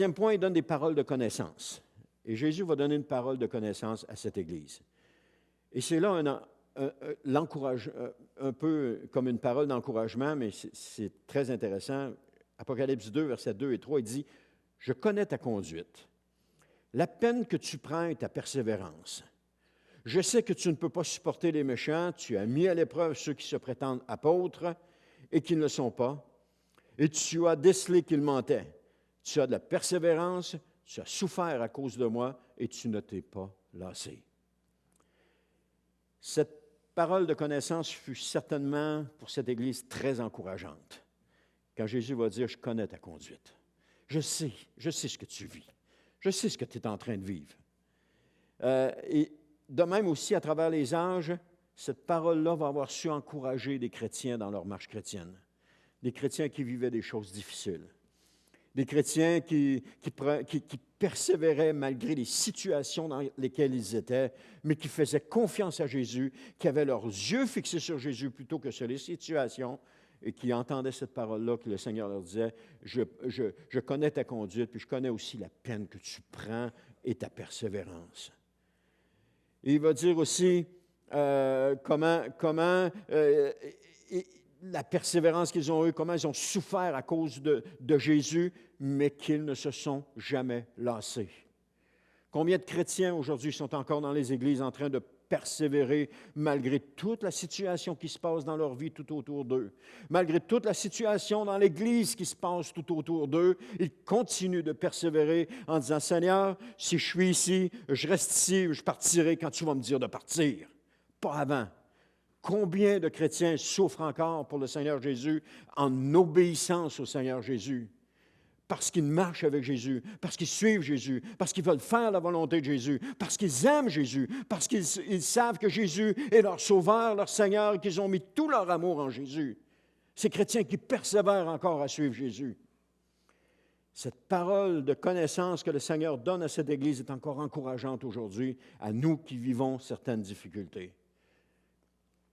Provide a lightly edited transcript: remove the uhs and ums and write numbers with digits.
Deuxième point, il donne des paroles de connaissance. Et Jésus va donner une parole de connaissance à cette Église. Et c'est là un peu comme une parole d'encouragement, mais c'est très intéressant. Apocalypse 2, versets 2 et 3, il dit « Je connais ta conduite. La peine que tu prends est ta persévérance. Je sais que tu ne peux pas supporter les méchants. Tu as mis à l'épreuve ceux qui se prétendent apôtres et qui ne le sont pas. Et tu as décelé qu'ils mentaient. Tu as de la persévérance, tu as souffert à cause de moi et tu ne t'es pas lassé. » Cette parole de connaissance fut certainement pour cette Église très encourageante. Quand Jésus va dire « Je connais ta conduite. Je sais ce que tu vis. Je sais ce que tu es en train de vivre. » Et de même aussi, à travers les âges, cette parole-là va avoir su encourager des chrétiens dans leur marche chrétienne. Des chrétiens qui vivaient des choses difficiles. Des chrétiens qui persévéraient malgré les situations dans lesquelles ils étaient, mais qui faisaient confiance à Jésus, qui avaient leurs yeux fixés sur Jésus plutôt que sur les situations, et qui entendaient cette parole-là que le Seigneur leur disait, « Je connais ta conduite, puis je connais aussi la peine que tu prends et ta persévérance. » Et il va dire aussi comment la persévérance qu'ils ont eue, comment ils ont souffert à cause de Jésus, mais qu'ils ne se sont jamais lassés. Combien de chrétiens aujourd'hui sont encore dans les églises en train de persévérer malgré toute la situation qui se passe dans leur vie tout autour d'eux, malgré toute la situation dans l'Église qui se passe tout autour d'eux, ils continuent de persévérer en disant « Seigneur, si je suis ici, je reste ici, je partirai quand tu vas me dire de partir, pas avant. » Combien de chrétiens souffrent encore pour le Seigneur Jésus en obéissance au Seigneur Jésus? Parce qu'ils marchent avec Jésus, parce qu'ils suivent Jésus, parce qu'ils veulent faire la volonté de Jésus, parce qu'ils aiment Jésus, parce qu'ils savent que Jésus est leur Sauveur, leur Seigneur, et qu'ils ont mis tout leur amour en Jésus. Ces chrétiens qui persévèrent encore à suivre Jésus. Cette parole de connaissance que le Seigneur donne à cette Église est encore encourageante aujourd'hui à nous qui vivons certaines difficultés.